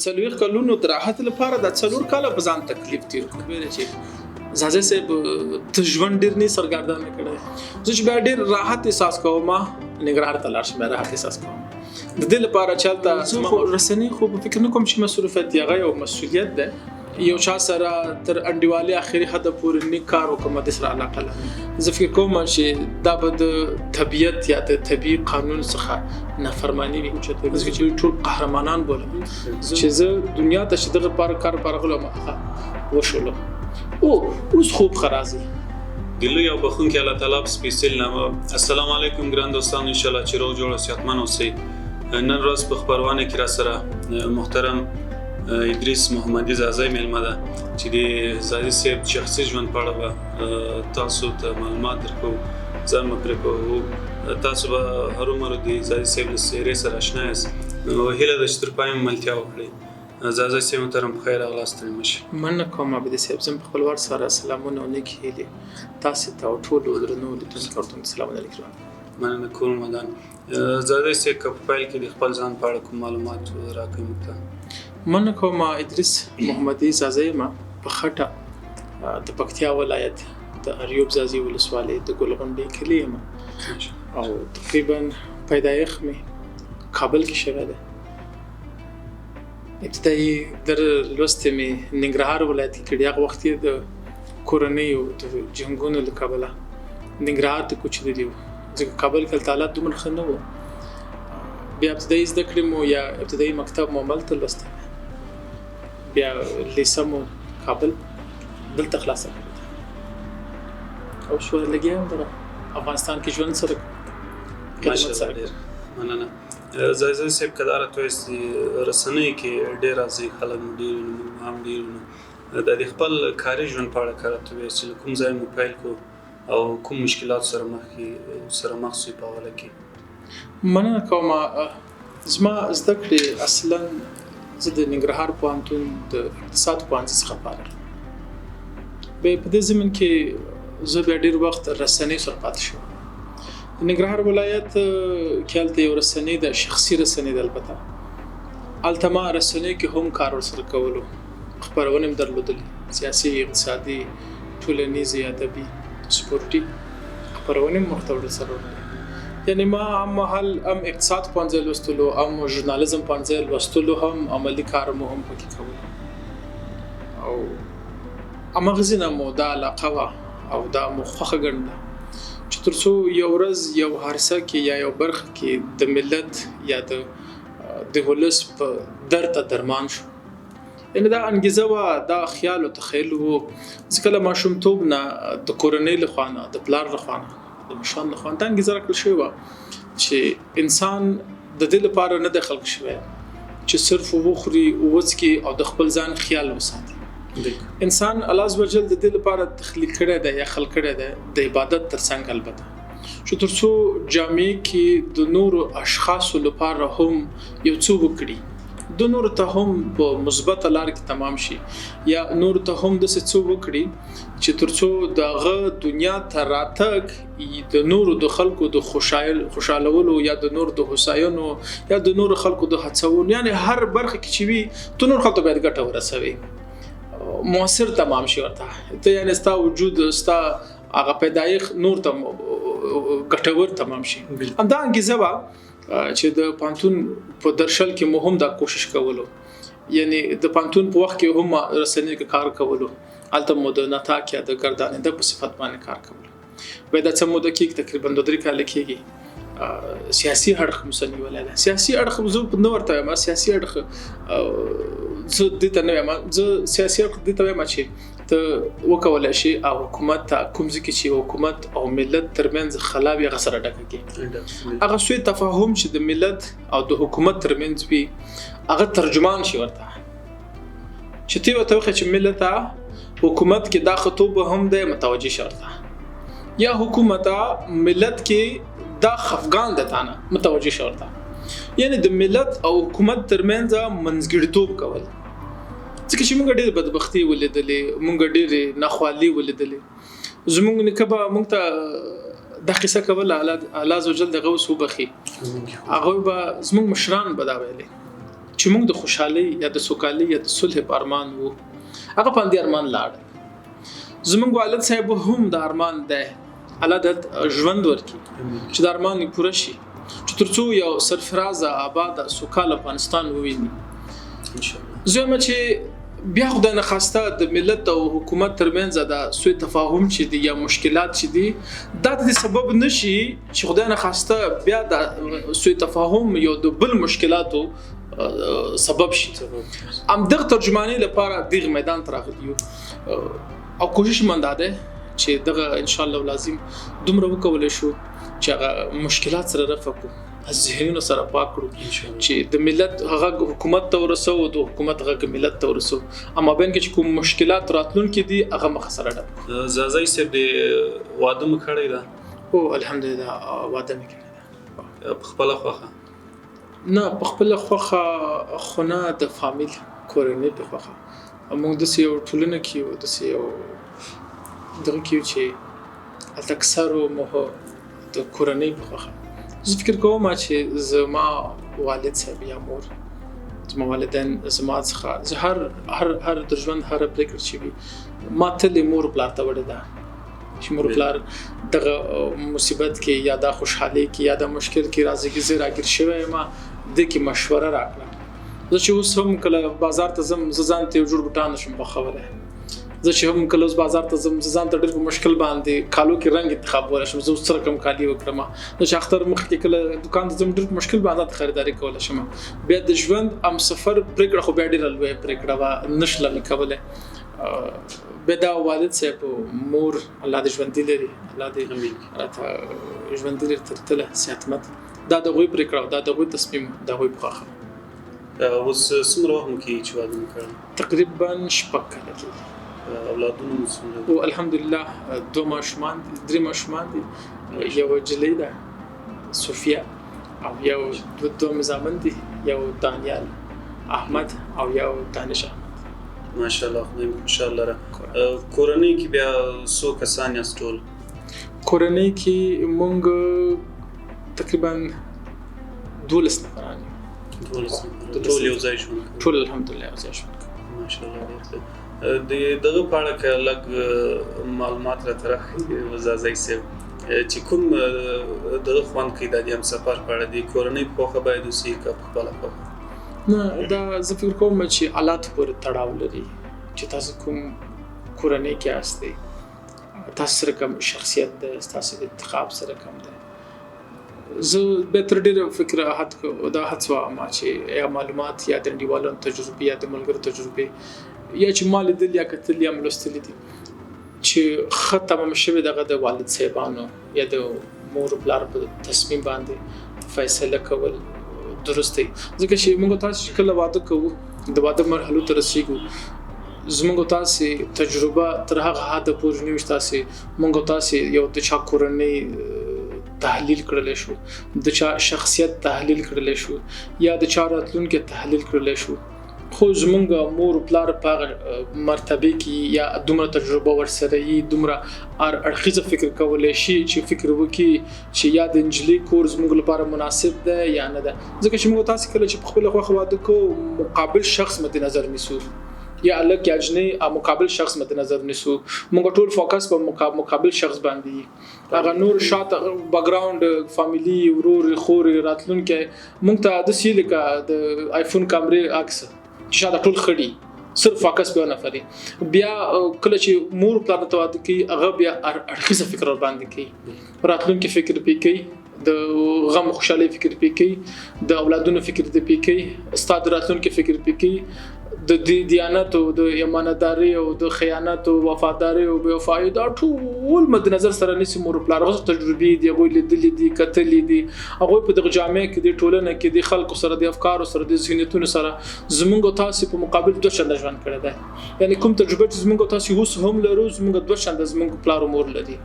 څلوېښت کلونو د راحت لپاره د 4 کاله په ځان تکلیف تیر کړ ویل چې زازه صاحب ته ژوند ډیر نه سرګردان کړی زه چې بیا ډیر راحت احساس کوم نګرهار ته لاړ شم راحت احساس کوم د دې لپاره چلته رسنۍ خو په فکر نه کوم چې مسؤلیت یې غي او مسؤلیت ده یو چا سره تر انډیوالي اخري حد پورې نه کار وکم د سره علاقه لري زه فکر کوم چې دا به د طبيعت یا د طبيعي قانون څخه نافرمانی وي چې ټول قهرمانان بولم چې زه دنیا ته شدغه پر کار پرغلو ما وشولو او اوس خوب خرازي دلو یو بخون کې الله تعالی سپیشل نامه السلام علیکم ګران دوستان ان شاء الله چې روغ جوړ صحتمن اوسئ نن ورځ په خبرونه کې را سره محترم ادریس محمدی زازی ملما ده چې د زازی صاحب شخصي ژوند په اړه تاسو ته معلومات درکو ځان مپرې کوو تاسو به هرومرو د زازی صاحب له سیرې سره آشنا یاست نو هیله ده چې تر پایه ملتیا وکړئ زازی صاحب محترم په خیر راغلاست ستړي من کوم عبد صاحب زم په خپل ور سره سلامونه ونکي هیله تاسو ته ټول درنو لیدونکو سلام علیکم مننه کوم مدان زازی صاحب په پیل کې د خپل ځان په اړه کوم معلومات راکړئ موږ من کوم ادریس محمدی زازی ما په خټه د پکتیا ولایت د اریوب زازی ولسوالۍ د ګلغونډې کلی یم او تقریبا پیدایښ مې کابل کې شوی دی ابتدایي در لوست مې ننګرهار ولایت کې کړی هغه وخت د کورنۍ او د جنګونو له کبله ننګرهار ته کوچېدلی و ځکه کابل کې حالات دومره ښه نه وو بیا ابتدایي زده کړې مو یا ابتدایي مکتب مو هملته لوستی بیا لیسه مو کابل دلته خلاصه کړې او شو لګیا یم در افغانستان کې ژوند سره ماشاءالله مننه زازی صاحب کداره تویس رسنۍ کې ډېر راځي خلک ډېر هم ډېر د خپل کاري ژوند په اړه کار تویس چې کوم ځای مو پیل کو او کوم مشکلات سره مخ شي په حواله کې مننه کوم زما زده کړې اصلا زه د ننګرهار پوهنتون د اقتصاد پوهنځي څخه فارغ به په دې زمن کې زه بیا ډېر وخت رسنۍ سره پاتې شوم د ننګرهار ولایت کې هلته یو رسنۍ د شخصي رسنۍ ده البته هلته ما رسنۍ کې هم کار ورسره کولو خپرونې مې درلودلې سیاسي اقتصادي ټولنیزې ادبي سپورټي خپرونې مې ورته ورسره یعنی ما هم محل هم اقتصاد پوهنځی لوستلو هم ژورنالیزم پوهنځی لوستلو هم عملي کار مو هم پکې کولو او همغسې نه مو دا علاقه وه او دا مو خوښه ګڼله چې تر څو یو ورځ یو هرڅه کې یا یو برخه کې د ملت یا د ولس په درد درمان شو یعنی دا انګیزه وه دا خیال او تخیل و ځکه له ماشومتوب نه د کورنۍ له خوا نه د پلار له خوا نه د مشرانو له خوا دا انګیزه راکړل شوې وه چې انسان د دې لپاره نه دی خلق شوی چې صرف وخوري وڅکي او د خپل ځان خیال وساتي انسان الله عزوجل د دې لپاره تخلیق کړی دی یا خلق کړی دی د عبادت ترڅنګ البته چې تر څو جامع کې د نورو اشخاصو لپاره هم یو څه وکړي د نور ته هم په مثبت لار کې تمام شي یا نور ته هم د څه وکړي چې ترڅو دغه دنیا ته راتګ د نور د خلکو د خوشالولو یا د نور د حساینو یا د نور خلکو د هڅولو یعنی هر برخه کې چې وي ته نور خلکو باید ګټه ورسوي موثر تمام شي ورته ته یعنی ستا وجود ستا هغه پیدایښ نور ته ګټور تمام شي همدا انګیزه وه چې د پانتون په درشل کې مو هم دا کوشش کولو یعنی د پانتون په وخت کې هم رسنۍ کې کار کولو البته مو د نتاک یا د ګرداننده په صفت باندې کار کولو وای دا څه موده کې تقریبا 2 کال کېږي سیاسي اړخ مسنی ولاله سیاسي اړخ زه په نور ته ما سیاسي اړخ زه د ته نه زه سیاسي اړخ د ته ما چې ته وکولای شي او حکومت ته کوم ځکه چې حکومت او ملت ترمنځ خلاوي غسر ډکه کی هغه سوی تفاهم چې د ملت او د حکومت ترمنځ وي هغه ترجمان شي ورته چې تی وته چې ملت حکومت کې دا خطوب هم د متوجي شرطه یا حکومت ملت کې دا خفغان د تانه متوجي شرطه یعنی د ملت او حکومت ترمنځ منځګړیتوب کول ځکه چې موږ ډېر بدبختي ولیدلې موږ ډېر ناخوالي ولیدلې زموږ نکبه موږ ته د قصه کوله الله عزوجل دغه وسوبخي هغه به زموږ مشران بداویلې چې موږ د خوشحالي یا د سوکالي یا د صلح په ارمان وو هغه باندې ارمان لاړ زمونږ والد صاحب هم د ارمان ده الله د ژوند ورکړي چې د ارمان پوره شي چې ترڅو یو سرفراز آباد سوکاله افغانستان وویني ان شاء الله زما چې بیا خدای نه خواسته د ملت او حکومت ترمنځ د سوء تفاهم چې دي یا مشکلات چې دي دا د سبب نشي چې خدای نه خواسته بیا د سوء تفاهم یو د بل مشکلاتو سبب شي ام دغه ترجمانی لپاره دغه میدان تراغلیو او کوشش منده چې دغه ان شاء الله لازم دومره وکول شو چې مشکلات سره رفع کو ذهنونو سره پاک کړو چې د ملت هغه حکومت ته ورسو او د حکومت هغه ملت ته ورسو اما بین کې چې کوم مشکلات راتلونکي دي هغه مخسره ده زازای صاحب د واده مخړی ده او الحمدلله واده مې کړی په خپل خوخه نه په خپل خوخه خونه د فامیل کورنۍ په خوخه موږ د سیو ټولنه کې او د سیو دغه کې چې اکثر مو د کورنۍ په خوخه زه فکر کوم چې زما والد صاحب یا مور زما والدین زما څخه زه هر د ژوند هر پریکړه چې وي ما تل مور پلار ته وړه ده چې مور پلار دغه مصیبت کې یا د خوشحالي کې یا د مشکل کې راځي چې زه راګر شوی ما د کې مشوره راکړه زه چې اوس هم کله بازار ته زم ځان ته جوړ بوټان شم په خبره زه چې هم کله اوس بازار ته زم ځان ته ډېر مشکل باندې کالو کې رنگ انتخاب ولا شم زه سره کم کالی وکړم نو چې اختر مخ کې کله دکان ته زم ډېر مشکل باندې خریداري کوله شم بیا د ژوند ام سفر پرېکړه خو بیا ډېر لوی پرېکړه وا نشله کوله بدا والد صاحب مور الله دې ژوند لري الله دې راته ژوند لري ترتله صحتمت دا د غوي پرېکړه دا د غوي تصمیم دا غوي پخه اوس څومره وخت کې چې واده وکړ تقریبا شپږ کاله کې اولادونه مسلمان او الحمدلله دوه ماشومان درې ماشومان دي یو جلې ده صوفیا او یو دوه مزامن دي یو دانیال احمد او یو دانش احمد ماشاءالله خدای ان شاء الله کورنۍ کې بیا څو کسان یاست ټول کورنۍ کې مونږ تقریبا 12 نفران ټول یو ځای شو ټول الحمدلله یو ځای شو ماشاءالله دغه په اړه کې لږ معلومات راته وزازای سه چې کوم دغه خوان کې د هم سفر په اړه د کورنۍ په خبره باید وسی کا په خپل نه دا زه فکر کوم چې حالات پورې تړاو لري چې تاسو کوم کورنۍ کې یاستئ تاسو سره کوم شخصیت ده تاسو د انتخاب سره کوم ده زه به تر ډیره فکر دا هڅه ما چې یا معلومات یا د انډیوالو تجربه یا د ملګرو تجربه یا چې مال دل یا کتل یا ملستل دي چې ختم شوه دغه د والد صاحبانو یا د مور پلار په تصمیم باندې فیصله کول درست دی ځکه چې موږ تاسو کله واده کوو د واده مرحله ته رسیدو زموږ تاسو تجربه تر هغه حد پورې نیو تاسو موږ تاسو یو د چا کورنۍ تحلیل کړل شو د چا شخصیت تحلیل کړل شو یا د چا راتلونکو تحلیل کړل شو خو زمونږ مور پلار په مرتبه کې یا دومره تجربه ورسره یي دومره اړخیزه فکر کولای شي چې فکر وکړي چې یا د انجلي کورس موږ لپاره مناسب ده یا نه ده ځکه چې موږ تاسو کله چې خپل خو واده کو مقابل شخص مد نظر نیسو یا الګ یا جنې مقابل شخص مد نظر نیسو موږ ټول فوکس په مقابل شخص باندې هغه نور شاته بیک گراوند فاميلي ورور خور راتلونکو موږ ته د سیلکا د آیفون کیمرې عکس شاته ټول خړی صرف فوکس په نه فري بیا کله چې مور پلان ته واده کوي هغه بیا اړخیزه فکر باندې کوي راتلونکو فکر پې کوي د غم خوشاله فکر پې کوي د اولادونو فکر پې کوي استاد راتلونکو فکر پې کوي د دیانت او د امانتداري او د خیانت او وفاداري او بے وفایي دا ټول مد نظر سره نسی مور پلار غوښ تجربه دی غوې لیدلې دي کتلې دي هغه په دغه جامع کې د ټولنه کې د خلکو سره د افکار سره د ذهنیتونو سره زمونږ تاسو په مقابل دوه چنده ژوند کړی دی یعنی کوم تجربه چې زمونږ تاسو اوس هم لرو زمونږ دوه چنده زمونږ پلار مور لري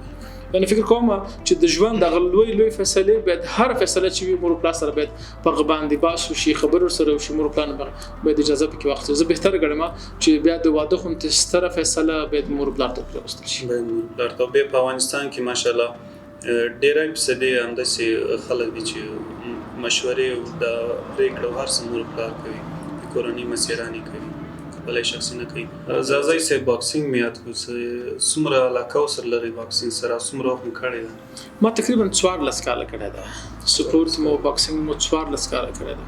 یعنی فکر کوم چې د ژوند د غلوي فیصله باید هر فیصله چې مور پلار سره باید په غباندې باسو شي خبر سره شي مور پلان باید اجازه پکې وخت زه به تر غړم چې بیا د واده خون تستره فیصله باید مور پلار ته پروستل شي درته په افغانستان کې ماشاءالله ډېرای فیصدي همداسې خلک دي چې مشورې او د پریکړو هر څه مور پلار کوي کورنۍ مسیرانی کوي خپل شخصي نه کوي. زازای سه باکسینګ میاد کو څومره علاقه سره لري باکسینګ سره څومره هم کړی ده؟ ما تقریبا 14 کاله کړی ده سپورت مو باکسینګ مو 14 کاله کړی ده.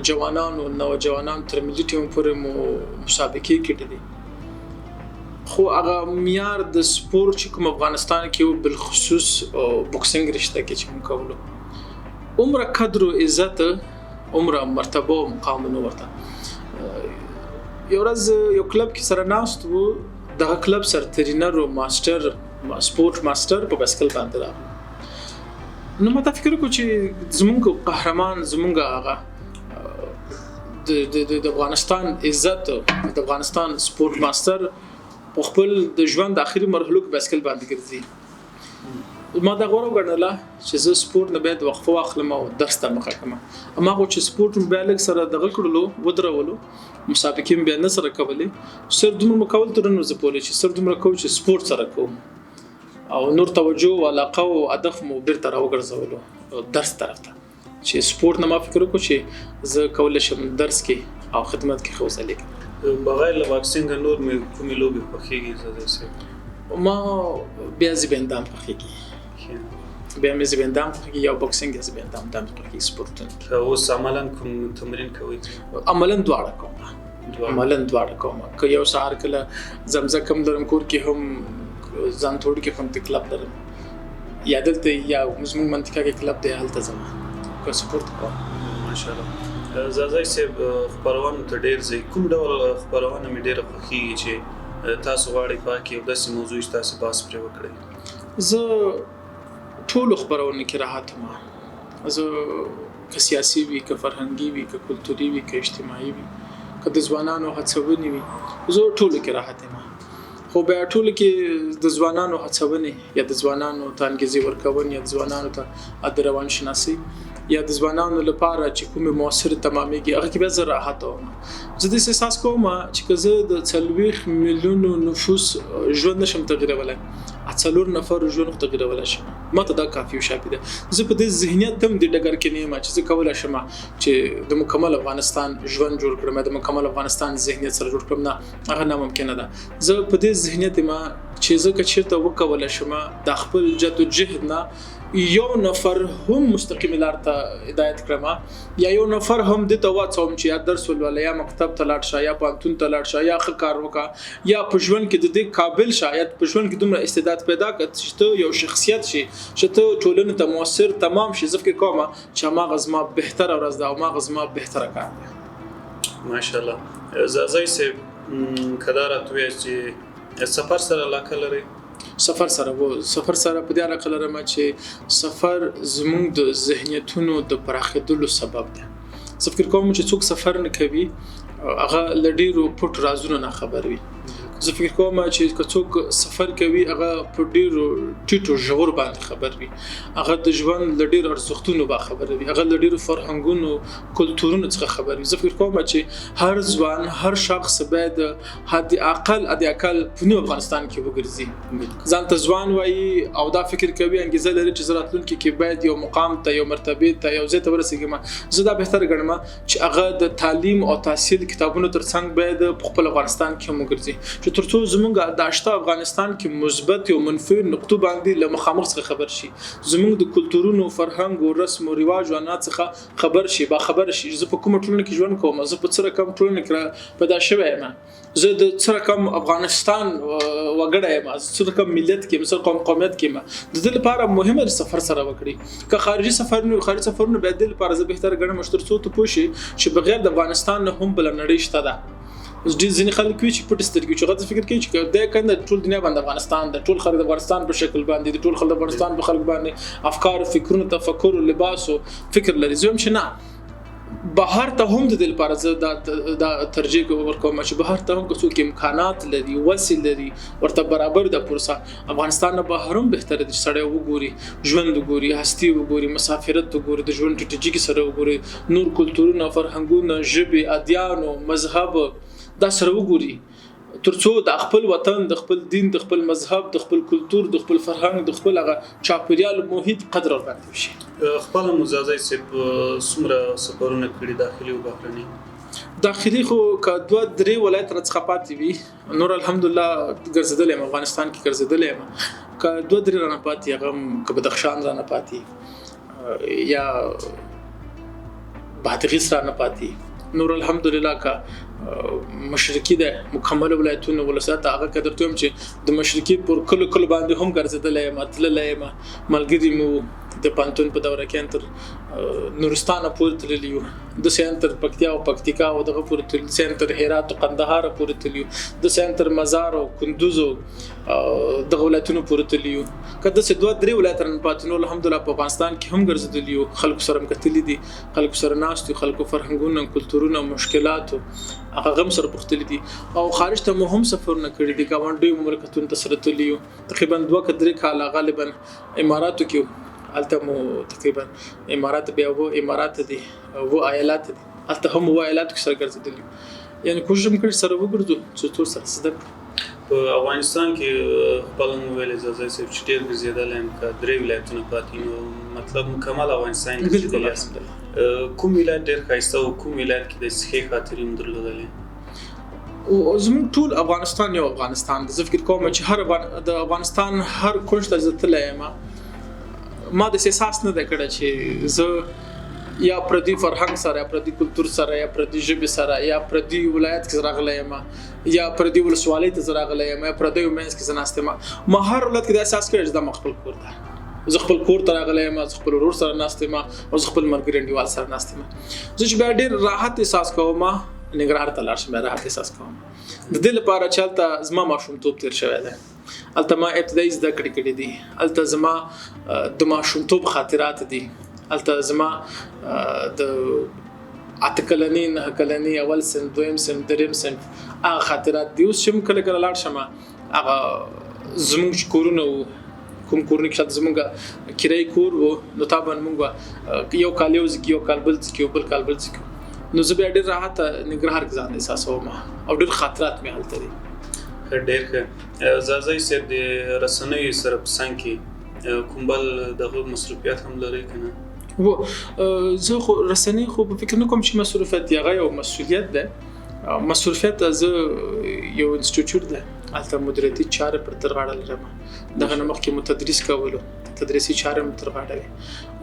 جوانان او نوجوانان تر ملي ټیم پورې مو مسابقې کړې دي. خو هغه معیار د سپورت چې کوم افغانستان کې بالخصوص باکسینګ رشته کې چې موږ کولو عمره قدر او عزت عمره مرتبه او مقام نو ورته. یو ورځ یو کلب کې سره ناست وو دغه کلب سره ټرینر او ماستر سپورت ماستر په بسکل باندې راغی. نو ما ته فکر وکړ چې زمونږ قهرمان زمونږ هغه د افغانستان عزت د افغانستان سپورت ماستر په خپل د ژوند د اخري مرحلو کې بسکل باندې ګرځي. ما دا غوړو ګڼله چې زه سپورت نه باید وقفه واخلم او درس ته مخه کړم. اما خو چې سپورت مبالغ سره دغه کړلو ودرولو مسابقې مې نه سره کولې سر دومره مکول تر نو زه پوهې چې سر دومره کو چې سپورت سره کوم او نور توجه او علاقه او هدف مو بیرته راوګرځولو درس طرف ته چې سپورت نه ما فکر وکړ چې زه کولای شم درس کې او خدمت کې خوځلې. بغیر له باکسینګ نور مې کومې لوبې خوښېږي زده سه؟ ما بیا زبندام خوښېږي. بیا مې زبندام خوښېږي یا باکسینګ زبندام دام خوښېږي سپورتونه. اوس عملاً کوم تمرین کوي؟ عملاً دواړه کوم. که یو سهار کله زمزه کم لرم کور کې هم ځان توړ کې هم کلب لرم یا دلته یا زموږ منطقه کې کلب دی هلته ځم که سپورت کوم. ماشاءالله. زازای صاحب خبرونه ته ډیر زی کوم ډول خبرونه مې ډیر خوښیږي چې تاسو غواړئ پاکي او داسې موضوع چې تاسو باس پرې وکړئ؟ زه ټول خبرونه کې راحت ما زه که سیاسي وي که فرهنګي وي که کلتوري وي که اجتماعي وي که د ځوانانو هڅونې وي زه ټول کې راحت ما. خو بیا ټول کې د ځوانانو هڅونې یا د ځوانانو ته انګیزې ورکول یا د ځوانانو ته د روان شناسي یا د ځوانانو لپاره چې کومه موثر تمامېږي هغه کې به زه راحت وم. زه د احساس کوم چې زه د 40 میلیون نفوس ژوند نشم تغیرولای 4 نفر ژوند تغیرولای شم ماته دا کافي او شاپیده. زه په دې ذهنیت تم د ډګر کې نه ما چې زه کولای شم چې د مکمل افغانستان ژوند جوړ کړم د مکمل افغانستان ذهنیت سره جوړ کړم نه هغه ناممکن ده. زه په دې ذهنیت ما چې زه کچېرته وکولای شم د خپل جدوجهد نه یو نفر هم مستقیم لار ته هدایت کړم یا یو نفر هم د تواتوم چې یا درس ولول یا مکتب ته لاړ شي یا پانتون ته لاړ شي یا ښه کار وکا یا په ژوند کې د دې قابل شاید په ژوند کې دومره استعداد پیدا کړ چې ته یو شخصیت شي چې ته ټولنې ته موثر تمام شي. زه فکر کوم چې ما غزما بهتره ورځ ده او ما غزما بهتره کار ده. ماشاءالله. زازای صاحب کدارت وی چې سفر سره علاقه لري؟ سفر سره په دې علاقه لرم چې سفر زموږ د ذهنیتونو د پراخېدلو سبب ده. زه فکر کوم چې څوک سفر نه کوي هغه لډیرو پټ رازونو نه خبر وي. زه فکر کوم چې څوک سفر کوي هغه په ډیرو ټیټو ژور باندې خبر وي هغه د ژوند لډیر ارزښتونو با خبر وي هغه لډیر فرهنګونو کلتورونو څخه خبر وي. زه فکر کوم چې هر ځوان هر شخص باید حد اقل په نو افغانستان کې وګرځي ځان ته ځوان وایي او دا فکر کوي انګیزه لري چې زراتلونکو کې باید یو مقام ته یو مرتبه ته یو ځای ته ورسیږم. زه دا بهتر ګڼم چې هغه د تعلیم او تحصیل کتابونو ترڅنګ باید په خپل افغانستان کې وګرځي ترڅو زمونږ د اشته افغانستان کې مثبت او منفي نقطو باندې له مخامخ څخه خبر شي زمونږ د کلتورونو فرهنګ او رسم او رواج او عنعنات څخه خبر شي با خبر شي. زه په کومه ټولنه کې ژوند کوم زه په څه رقم ټولنه کې پیدا شوی یم زه د څه رقم افغانستان وګړی یم زه څه رقم ملت کې مثلا قومیت کې ما د دې لپاره مهمه سفر سره وکړي که خارجي سفرونه به د لپاره زه بهتر ګڼم ترڅو ته پوښي چې بغیر د افغانستان نه هم بل نړۍ شته ده. ځینې خلک وی چې پټ سترګې چې غوښتل فکر کوي چې د کنده ټول دنیا باندې افغانستان د ټول خلک د افغانستان په شکل باندې د ټول خلک د افغانستان په خلک باندې افکار فکرونه تفکر او لباس او فکر لري. زم چې نه بهر ته هم د لپاره زه د ترجیح ورکوم چې بهر ته هم څوک امکانات لري وسیله لري ورته برابر د پرسه افغانستان نه بهر هم بهتر دي سړی وګوري ژوند وګوري هستی وګوري مسافرت وګوري د ژوند ټټیږي سره وګوري نور کلتورونه فرهنګونه ژبه ادیان او مذهب دا سره وګوري ترڅو د خپل وطن د خپل دین د خپل مذهب د خپل کلتور د خپل فرهنګ د خپل هغه چاپیریال محیط قدر ورکړي شي. خپل مزازای سپ سمره سفرونه کړی داخلي او بهرني داخلي خو که 2-3 ولایت راڅخه پاتې وي نور الحمدلله ګرځېدلی یم افغانستان کې ګرځېدلی یم که 2-3 رانه پاتې هغه هم که بدخشان رانه پاتې یا بادغیس رانه پاتې نور الحمدلله که مشرقي ده مکمل ولایتونه ولایت هغه قدر ته هم چې د مشرقي پر کلو باندې هم ګرځېدلی یم تللی یم ملګري مو د پانتون په دوره کې تر نورستان پورې تللی یو د سنتر پکتیا او پکتیکا او دغه پورې تللی سنتر هرات او قندهار پورې تللی یو د سنتر مزار او کندوز او دغه ولایتونو پورې تللی یو کله چې 2-3 ولایتونه پاتې نو الحمدلله په افغانستان کې هم ګرځېدلی یو خلکو سره مکتلی دي خلکو سره ناست خلکو فرهنګونه کلتورونه مشکلات هغه غم سره پختلی دي او خارج ته مو هم سفرونه کړی دي ګاونډي مملکتونو ته سره تللی یو تقریبا 2-3 کاله غالبا اماراتو کې الته مو تقریبا امارات بیا وو امارات دي وو ایالات دي الته هم وو ایالات کې سره ګرځېدلی یعنی کوشش وکړ سره وګرځو چې ټول سره صدق په افغانستان کې خپل ویل اجازه سي چې ډېر ګرځېدل هم که 3 ولایتونه پاتې نو مطلب مکمل افغانستان کې کوم ولایت ډېر ښایسته او کوم ولایت کې د ښې خاطرې هم درلودلې او زموږ ټول افغانستان یو افغانستان د فکر کوم چې هر د افغانستان هر کوچ ته زتلې ما د احساس نه د کړه چې زه یا پردي فرهنګ سره یا پردي کلتور سره یا پردي ژبه سره یا پردي ولایت کې راغلی یم یا پردي ولسوالۍ ته راغلی یم یا پردي ومنس کې زناستم ما هر ولایت کې د احساس کړی چې د خپل کور ده زه خپل کور ته راغلی یم زه خپل ورور سره ناستم او زه خپل ملګری انډیوال سره ناستم زه چې بیا ډېر راحت احساس کوم نګرهار ته لاړ شم راحت احساس کوم د دې لپاره چې هلته زما ماشومتوب تیر شوی دی هلته ما ابتدایي زده کړې دي هلته زما د ماشومتوب خاطرات دي هلته زما د 8 کلنۍ 9 کلنۍ اول صنف دویم صنف دریم صنف هغه خاطرات دي اوس چې کله کله لاړ شم هغه زموږ کورونه کوم کورونه کې زموږ کرایي کور وو نو تابن موږ یو کال یو کال بل ځکه نو زه بیا ډېر راحت نګرهار کې ځان احساسوم او ډېر خاطرات مې هلته دي ډېر ښه زازی صاحب د رسنیو سره په څنګ کې کوم بل دغه مصروفیت هم لري که نه و زه خو رسنۍ خو په فکر نه کوم چې مصروفیت دی هغه یو مسؤلیت ده مصروفیت زه یو انسټیټیوټ ده هلته مدیریتي چارې پر تر غاړه لرم دغه نه مخکې مو تدریس کولو تدریسي چارې مو تر غاړه وي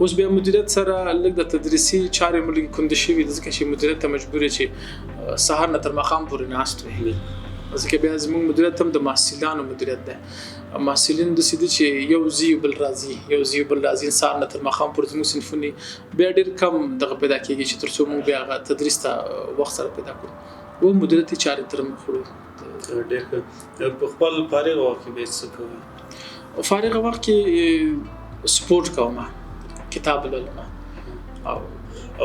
اوس بیا مدیریت سره لږ د تدریسي چارې مو لږ کندې شوي دي ځکه چې مدیریت ته مجبور یې چې سهار نه تر ماښام پورې ناست وي ځکه بیا زموږ مدیریت هم د محصلانو مدیریت ده محصلین داسې دي چې یو ځي بل راځي سهار نه تر ماښام پورې زموږ صنفونه بیا ډېر کم دغه پیدا کېږي چې تر څو موږ بیا هغه تدریس ته وخت سره پیدا کړو و مدیریتي چارې تر مخ وړو ډېر ښه په خپل فارغ وخت کې به څه کوئ فارغ وخت کې سپورت کوم کتاب لولم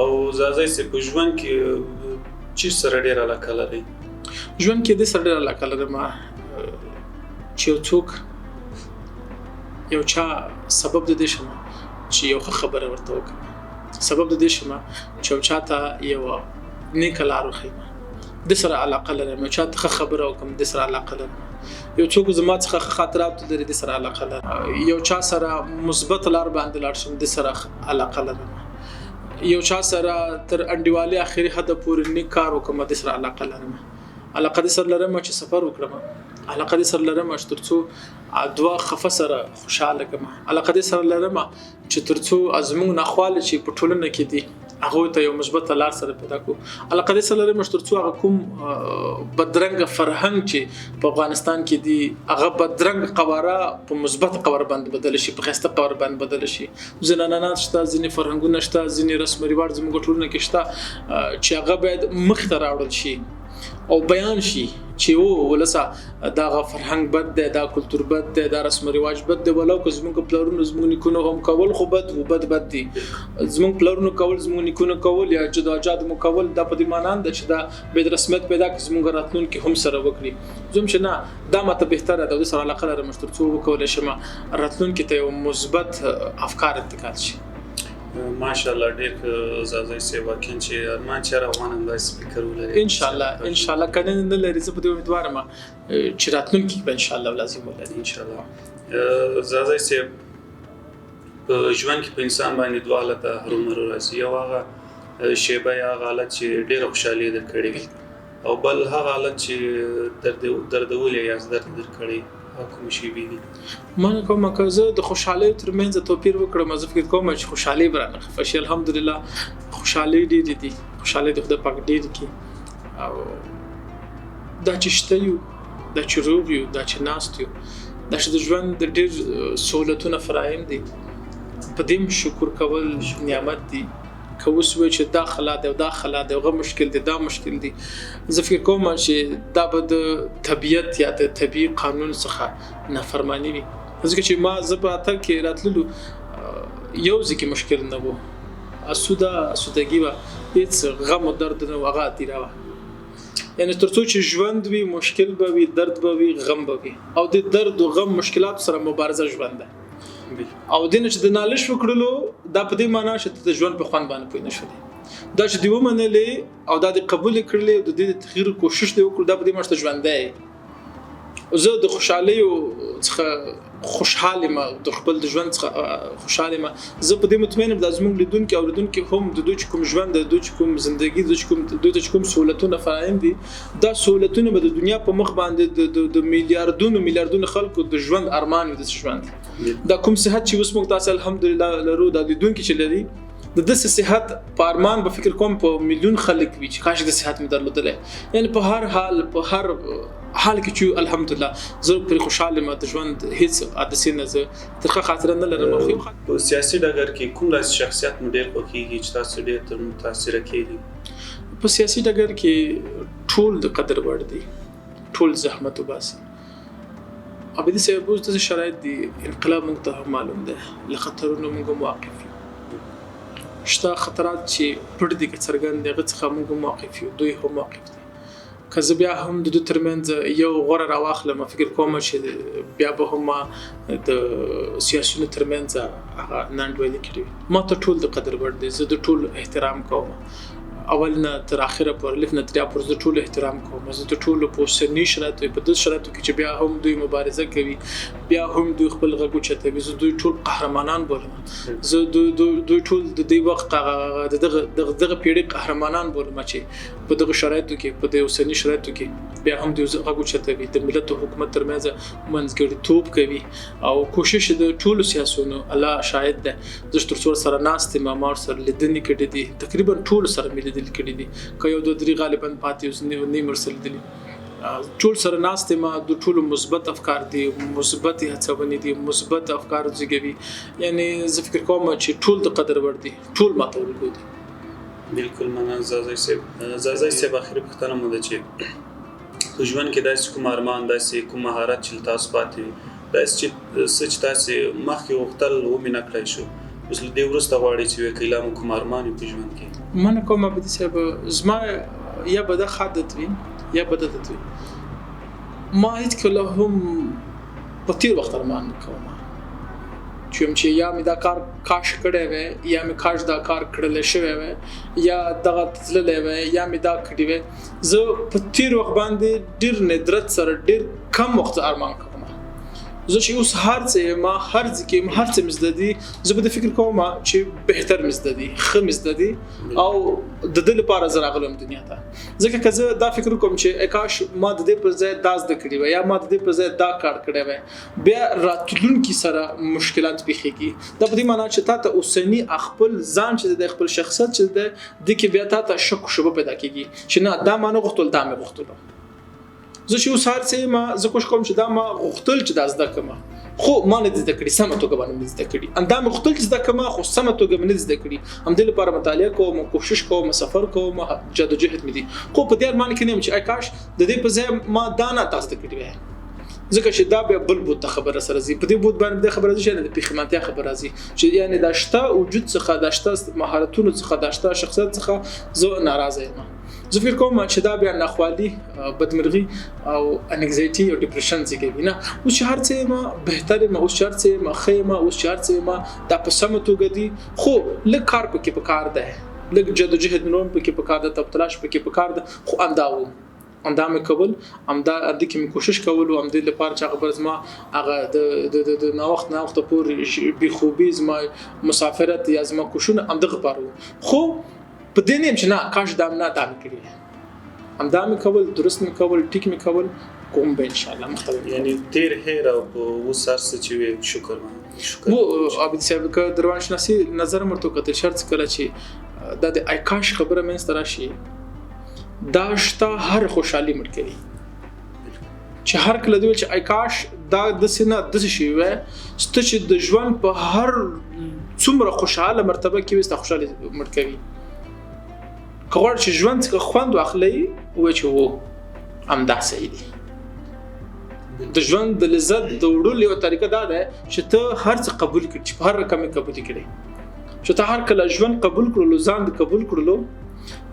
او زازی صاحب په ژوند کې چې سره ډېر علاقه لري ژوند کې د سره ډېر علاقه لرم چې یو څوک یو چا سبب د دې شمه چې یو خبره ورته وکړم سبب د دې شمه چې یو چا ته یو نیک لار وښیم د سره علاقه لرم چا ته خبره وکړم د سره علاقه لرم یو څوک زما څخه خاطرات لري د سره علاقه لرم یو چا سره مثبت لار باندې لاړ شم د سره علاقه لرم یو چا سره تر انډیوالي اخري حد پورې نیک کار وکړم د سره علاقه لرم علاقه د سره لرم چې سفر وکړم علاقه د سره لرم چې ترڅو دوا خفه سره خوشاله کم علاقه د سره لرم چې ترڅو ازمون نخواله چې په ټولنه کې دي هغه ته یو مثبت لار سره پیدا کو علاقه د سره لرم چې ترڅو هغه کوم بدرنګ فرهنګ چې په افغانستان کې دي هغه بدرنګ قواره په مثبت قواره باندې بدل شي په خسته قواره باندې بدل شي زنانات شته ځینې فرهنګونه شته ځینې رسم رواج زموږ ټولنه کې شته چې هغه باید مخ ته راوړل شي او بیان شي چې ولسا دا فرهنګ بد دی دا کلتور بد دی دا رسم رواج بد دی ولو که زموږ پلرونو زموږ نیکونو هم کول خو بد دي زموږ پلرونو کول زموږ نیکونو کول یا جداجاد مو کول دا په دې معنی ده چې دا بې رسمیت پیدا کوي زموږ راتلونکي هم سره وکړي زم چې نه دا ماته بهتره ده د سره علاقه لرم چې ترڅو وکول شم راتلونکي ته یو مثبت افکار انتقال شي ماشاءالله ډېر زازی صاحب واقعا چې ارمان چې روان هم داسې فکر ولري ان شاء الله کنه نه لري زه په دې امیدوار یم چې راتلونکي به ان شاء الله لازم ولري ان شاء الله زازی صاحب په ژوند کې په انسان باندې دوه حالته هرومرو راځي یو هغه شیبه یا حالت چې ډېر خوشحالي درکړي او بل هغه حالت چې دردولې یا درد درکړي کوم شی دي من کوم که د خوشحالي ترمنځ توپیر وکړم زه فکر کوم چې خوشحالي برانه فشي الحمدلله خوشحالي دي خوشحالي د خدای پاک ډېر کی او دا چې شته یو دا چې روغ یو دا چې ناست یو دا چې د ژوند د ډېر سهولتونه فراهم دي په دې شکر کول نعمت دي که اوس وایي چې دا خلا دی او دا خلا دی هغه مشکل دی دا مشکل دی زه فکر کوم چې دا به د طبیعت یا د طبیعي قانون څخه نافرماني وي ځکه چې ما زه په اته کې راتللو یو ځکه مشکل نه وو اسودګي وه هېڅ غم او درد نه و هغه عادي راوه یعنې تر څو چې ژوند وي مشکل به وي درد به وي غم به وي او د درد او غم مشکلاتو سره مبارزه ژوند ده او دینه چې د نالش وکړلو دا په دې معنی چې د ژوند په خوند باندې پوه نه شولې دا چې دی ومنلې او دا د قبول کړلې او د دې تغییر کوشش دی وکړو دا په دې معنی چې ژوند دی او زه د خوشحالي څخه خوشحاله ما د خپل د ژوند څخه خوشحاله ما زه په دې مطمئن یم د زموږ لیدونکو او لیدونکو هم د دوی کوم ژوند د دوی کوم ژوندۍ د دوی کوم سہولتونه فراهم دي دا سہولتونه به د دنیا په مخ باندې د میلیارډونو خلکو د ژوند ارمان وي د ژوند دا کوم صحت چې اوس موږ تاسو الحمدلله لرو د لیدونکو چې لري د داسې صحت په ارمان به فکر کوم په میلیون خلک وي چې کاش د صحت مې درلودلې یعنی په هر حال کې چې الحمدلله زه پر خوشاله ما د ژوند هیڅ عادسي نه زه ترخه خاطر نه لرم په سیاسي ډګر کې کوم داسې شخصیت مو ډېر خوښیږي چې تاسو ډېر تر متاثره کېږي په سیاسي ډګر کې ټول د قدر وړ دي ټول زحمت وباسي ابدي سبب د شرایط دي انقلاب موږ ته معلوم ده لخطرونو موږ واقف شته خطرات چې پټ دي که څرګند دي هغه څخه موږ واقف یو دوی هم واقف دي که زه بیا هم د دوی ترمنځ یو غوره راواخلم فکر کوم چې بیا به هم د سیاسیونو ترمنځ هغه ناانډولي کړي ما ته ټول د قدر وړ دي زه د ټول احترام کوم اول نه تر اخره پر لیف نه تر پر زه ټول احترام کوم زه د ټول په سنی شرایطو په دې شرایطو کې چې بیا هم دوی مبارزه کوي بیا هم دوی خپل غږ اوچتوي زه دوی ټول قهرمانان بولم زه دوی ټول د دې وخت دغه پیړۍ قهرمانان بولم چې په دغه شرایطو کې په دې سنی شرایطو کې بیا هم دوی غږ اوچتوي د ملت او حکومت ترمنځ منځګړیتوب کوي او کوشش د ټولو سیاسيونو الله شاهد ده زه تر څو سره ناست ما سره لیدنې کړې دي تقریبا ټول سره ملي دل کړي دي که یو دوه درې غالبا پاتې اوس نه مرسل دي ټول سره ناست ما د ټول مثبت افکار دي مثبت هڅونې دي مثبت افکار زیږوي یعنی زه فکر کوم چې ټول د قدر ور دي ټول ماته ورګو دي بالکل مننه زازای سیب اخر پختنه مو ده چې په ژوند کې داسې کوم ارمان داسې کوم مهارت چې تاسو پاتې داسې چې سچ تاسو مخکې وختل و مې نه کړی شو اوس له دې وروسته غواړئ چې وکیلا مو کوم ارمان په ژوند کې من کوم ابدي صاحب زما یا بده خدت وي یا بدت وي ما هیڅ کله هم په تیر وخت ارمان کوم چې یا مې دا کار کاش کړی وي یا مې کاش دا کار کړل شوی وي یا دغه تللې وي یا مې دا کړی وي زه په تیر وخت باندې ډیر ندرت سره ډیر کم وخت ارمان کوم زه چې اوس هر څه ما هر ځکه هر څه مزددي زه به فکر کوم چې بهتر مزددي خه مزددي او د دې لپاره زراغلم دنیا ته ځکه که زه دا فکر کوم چې اکاش ما د دې پر ځای داس د کړی و یا ما د دې پر ځای دا کار کړی و بیا راتلونکي سره مشکلات پیښیږي دا په دې معنی چې تاسو اوسنی خپل ځان چې د خپل شخصیت چې د کې بیا تاسو شک شوبه پیدا کیږي چې نه دا مانو غوښتل دا مې غوښتل زه چې اوس هر څه ما زه کوم چې دا ما غوښتل چې دا زده کړم خو ما نه زده کړی سمه توګه باندې زده کړی اندام غوښتل چې زده کړم خو سمه توګه باندې زده کړی هم د لپاره مطالعه کوم کوشش کوم سفر کوم جدوجہد مې دي خو په دې ارمان کې نه چې آی کاش د دې په ځای ما دا نه تاسو کړی وای ځکه چې دا به بل بوت خبره سره زی په دې بوت باندې خبره زی نه د پیخمنتیا خبره زی چې یعنی دا شته وجود څخه دا شته مهارتونو څخه دا شته شخصیت څخه زه ناراضه یم زه فکر کوم چې دا بیا ناخوالي بدمرغي او انگزایټي او ډیپریشن زیږوي نه اوس هر څه ما بهتر ما اوس هر څه ما خیمه اوس هر څه ما د پسمه توګه دي خو لږ کار پکې پکار ده لږ جدوجہد نوم پکې پکار ده تلاش پکې پکار ده خو اندام کول امدا د کې کوشش کول او امد لپاره چې خبر زما هغه د نا وخت پور بي خوبي زما مسافرت یا زما کوشونه امدغه پاره خو په دې نیم چې نه کاش دا نه دا کړی هم دا مې کول درست مې کول ټیک مې کول کوم به ان شاء الله مختلف یعنی تیر هیر او و سر څه چې شکر وو عابد صاحب که دروان شناسی نظر مرته کته شرط کله چې د آیکاش خبره مې سترا شي دا شته هر خوشحالي مړ کوي چې هر کله دوی چې آیکاش دا د سینه د شي وي ست چې د ژوند په هر څومره خوشاله مرتبه کې وسته خوشحالي مړ کوي کوړ چې ژوند څخه خوند واخلي و چې وو امدا صحیح دي د ژوند د لذت د وړلو یو طریقه دا ده چې ته هر څه قبول کړې چې په هر رقم قبول کړې چې ته هر کله ژوند قبول کړلو ځان قبول کړلو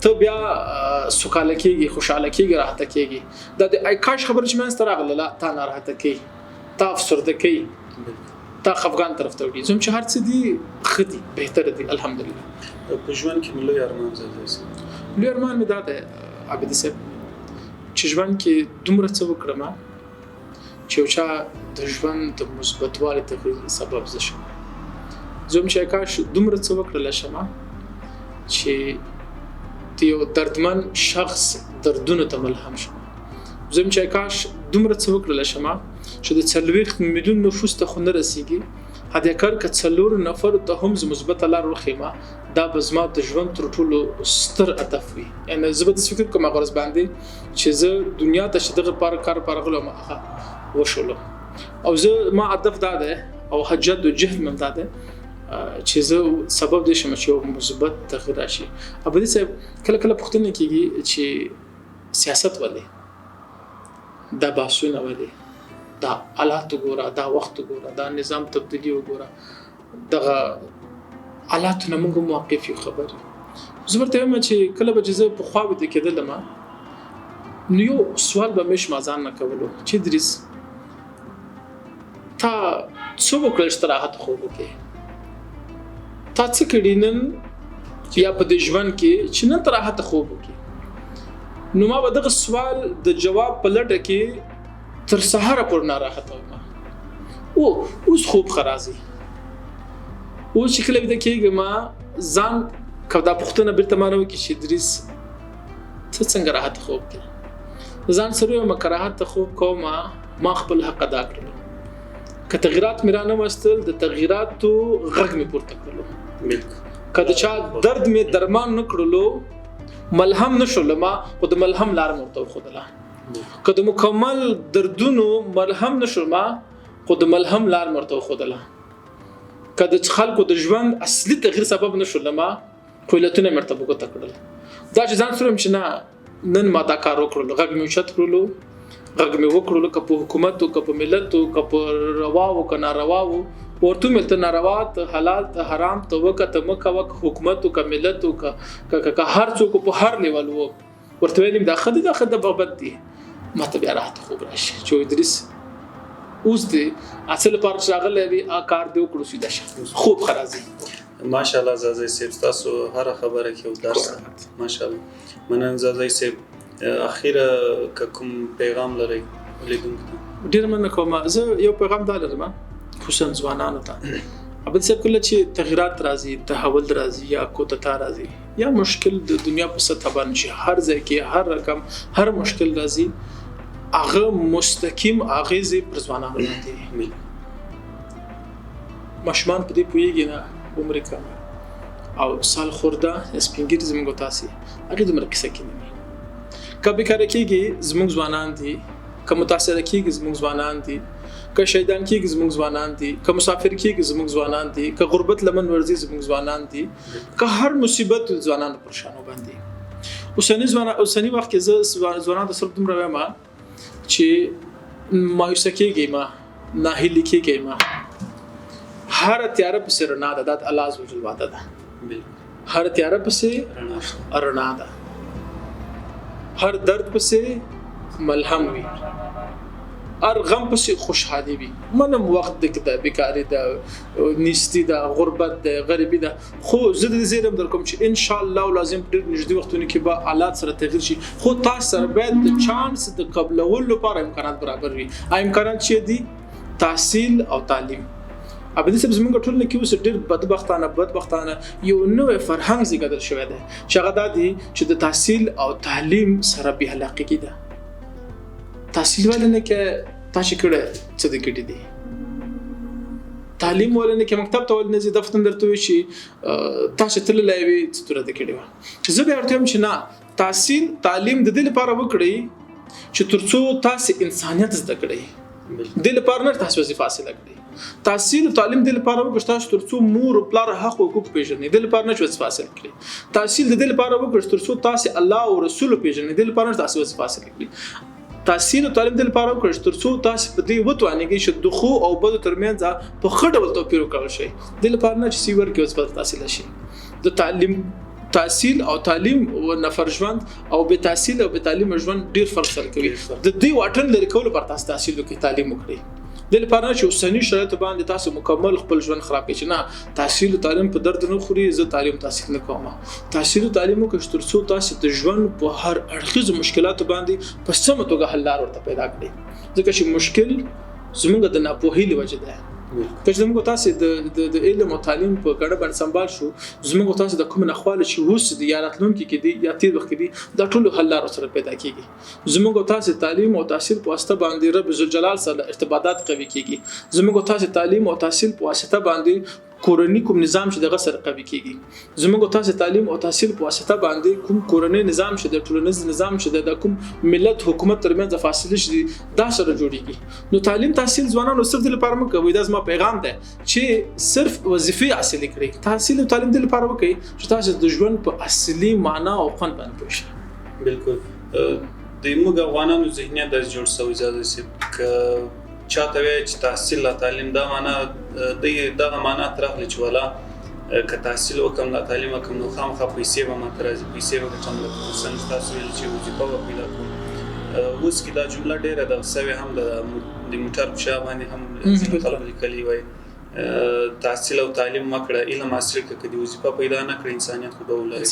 ته بیا سوکاله کېږي خوشاله کېږي راحت کېږي دا د آیکاش خبر چې من ستاره غلله تا نه راحت کېږي تا افسرده کېږي تا خفقان طرف ته وړي زم چې هر څه دي خدي بهتر دي الحمدلله په ژوند کې ملي ارمان زده لوی ارمان مې دا ده عابد صاحب چې ژوند کې دومره څه وکړم چې چا د ژوند د مثبتوالي تغیر سبب زشم زم چې کاش دومره څه وکړل شمه چې یو دردمن شخص دردونو ته ملهم شم زم چې کاش دومره څه وکړل شمه چې د 40 میلیون نفوس ته خو نه رسیږي هدا کار ک 4 نفر ته هم مثبت لار وخیمه دا بزما د ژوند تر ټولو ستر هدف وي یعنی زبد فکر کوم غرض باندې چې زه دنیا ته شدغه پر کار پرغلو ما وشولو او زه ما هدف دا ده او حجت او جهد من دا ده چې زه سبب دې شم چې مثبت تغیر راشي ابدي صاحب کله کله پوښتنه کیږي چې سیاست ولې دا باسونه ولې دا حالات ګوره دا وخت ګوره دا نظام تبدیلی وګوره دغه حالات نه موږ موقف یو خبر زبرته ما چې کله به جزه په خوا به کېدل ما نو یو سوال به مش مازان نه کولو چې دریس تا څو وکړل استراحت خو وکړي تا څه کړي نن یا په دې ژوند کې چې نن راحت خوب وکړي نو ما به دغه سوال د جواب په لټه کې تر سهار پورې نه راحت وم او اوس خوب خرازي او چې کله به کېږي ما ځان کدا پختنه بیرته مانو کې چې دریس څه څنګه راحت خوب کې ځان سره یو مکراحت خوب کوم ما خپل حق ادا کړل که تغیرات میرانه مستل د تغیراتو غږ می پورته کړلو کله چې درد می درمان نکړلو ملهم نشول ما خو د ملهم لار مرته خودله کله مکمل دردونو ملهم نشول ما خو د ملهم لار مرته خودله کله چې خلکو د ژوند اصلي تغییر سبب نشول ما کویلتونه مرته بوته کړل دا چې ځان سره مشنه نن ما دا کار وکړل غږ می شت کړلو غږ مې وکړلو که په حکومت او که په ملت او که په روا او که ناروا ورته ملت ناروا ته حلال ته حرام ته وکته مکه وک حکومت او که ملت او که هر څوک په هر لیول وو ورته ویلم دا خد بغبت دي ماته بیا راحت خوب راشي چې ادریس اوس دې اصل پر شاغله وی کار دی وکړو سیده شه خوب خرازي ماشاءالله زازي سیب تاسو هر خبره کې درس ماشاءالله منن زازي سیب اخیره کوم پیغام لري لیدونکو ډیر مننه کوم زه یو پیغام دالم خصوصا ځوانانو ته ابد څه کله چې تغیرات راځي تحول راځي یا کوتتا راځي یا مشکل د دنیا په سطح باندې هر ځای کې هر رقم هر مشکل راځي هغه مستقیم اغیزه پر ځوانانو باندې مشمان په دې پویږي نه عمر کم او سال خورده سپینګری زموږ تاسو هغه د مرکز کې نه کبه کار کېږي زموږ ځوانان دي که متاثر کېږي زموږ ځوانان دي که شهیدان کېږي زموږ ځوانان دي که مسافر کېږي زموږ ځوانان دي که غربت لمن ورزي زموږ ځوانان دي که هر مصیبت ځوانان پریشانو باندې اوسنی وخت کې ځوانان د سر دومره وایم چې مایوس کېږي ما ناهیلي کېږي ما هر تیار په سر نه ده د الله عز وجل وعده ده هر تیار په سر رڼا ده هر درد پسې ملهم وي هر غم پسې خوشحالي وي منم وخت د بیکاری د نیستی د غربت د غریبی د خو زه د زیرم در کوم چې ان شاء الله لازم ډېر نږدې وختونه کې به حالات سره تغیر شي خو تاسو سره باید د چانس د قبلولو لپاره امکانات برابر وي امکانات چې دي تحصیل او تعلیم ابدي سب زمونږ ټولنه کې اوس ډېر بدبختانه یو نوې فرهنګ زیږیدل شوی دی چې هغه دا دی چې د تحصیل او تعلیم سره بې علاقګي ده. تحصیل ولې نه کې تا چې کړه څه د ګټې دی، تعلیم ولې نه کې مکتب ته ولې نه ځي دفتر درته وي چې تا چې تللی وي څه توره د ګټې وه. زه بیا ورته وایم چې نه، تحصیل تعلیم د دې لپاره وکړئ چې تر څو تاسې انسانیت زده کړئ، دې لپاره نه تاسو وظیفه حاصله کړئ. تحصیل او تعلیم د لپاره وکړئ تاسو تر څو مور او پلار حق او حقوق پیژنئ، د لپاره نه وظیفه حاصله کړئ. تحصیل د دې لپاره وکړئ تر څو تاسو الله او رسول پیژنئ، د لپاره نه تاسو وظیفه حاصله کړئ. تحصیل او تعلیم د لپاره وکړئ تر څو تاسو په دې وتوانیږئ چې د خو او بدو ترمنځ په ښه ډول توپیر وکړل شي، د لپاره نه چې سیور کې وظیفه حاصله شي. د تحصیل او تعلیم او نفر ژوند او به تحصیل او به تعلیم ژوند ډیر فرق سره کوي. د دې واټن لري کول پر تاسو تحصیل وکړئ، تعلیم وکړئ، د لپاره چې اوسنی شرایط باندې تاسو مکمل خپل ژوند خراب کړئ چې نه تحصیل او تعلیم په درد نه خوري، زه تعلیم تحصیل نه کوم. تحصیل او تعلیم وکړئ تر څو تاسو د ژوند په هر اړخیزو مشکلاتو باندې په سمه توګه حل لار ورته پیدا کړئ، ځکه چې مشکل زموږ د ناپوهۍ له وجې ده. که زموږ تاسو د علم او تعلیم په ګډه باندې سمبال شو، زموږ تاسو د کوم نخواله چې اوس د یا راتلونکي کې دي یا تیر وخت کې دي دا ټول حل لار سره پیدا کیږي. زموږ تاسو تعلیم او تحصیل په واسطه باندې رب ذوالجلال سره ارتباطات قوي کیږي. زموږ تاسو تعلیم او تحصیل په واسطه باندې کورنی کوم نظام چې دغه سره قوي کیږي. زموږ تاسو تعلیم او تحصیل په واسطه باندې کوم کورنی نظام چې د ټولنیز نظام چې د کوم ملت حکومت ترمنځ فاصله شي دا سره جوړیږي. نو تعلیم تحصیل ځوانانو صرف د لپاره مکه وای دا زما پیغام ده چې صرف وظیفه حاصل کړئ. تحصیل او تعلیم د لپاره وکړئ چې تاسو د ژوند په اصلي معنا او خوند باندې پوه شئ. بالکل د موږ افغانانو ذهنیت د جوړ شوی ځای چې چاته وی چې تحصیل او تعلیم دا معنا دغه معنا ترغلی چې ولا که تحصیل وکم لا تعلیم وکم نو خامخا پیسې به ماته راځي، پیسې به ګټم، لکه څنګه تاسو ویل چې وظیفه به پیدا کوم. اوس کې دا جمله ډېره د سوي هم د موټر په شا باندې هم خلک لیکلي وای تحصیل او تعلیم وکړه، علم حاصل کړه، کدي وظیفه پیدا نه کړ انسانیت خو به ولري.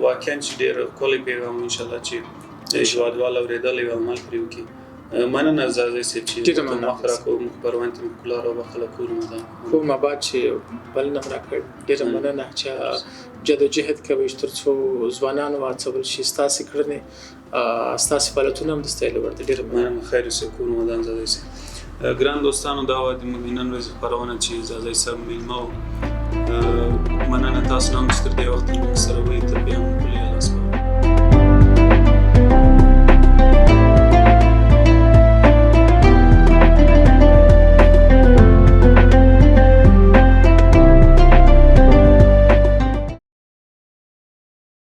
واقعا چې ډېر کولی پیغام ان شاء الله چې هیوادوال اورېدل او عمل پرې وکړي. مننه زازی صاحب چې مخره کوم خبرونه ته کولار او بخله کورم ده کوم بعد چې بل نه راکړ ډېر مننه چې جدوجهد کوي تر څو ځوانان واڅول شي ستاسو کړنې ستاسو فعالیتونه هم د ستایلو ورته ډېر مننه. خیر اوسه کورم ده زازی صاحب. ګران دوستانو دا و د مؤمنان ورځ خبرونه چې زازی صاحب ملمو مننه تاسو نن ستر دی وخت سره وي ته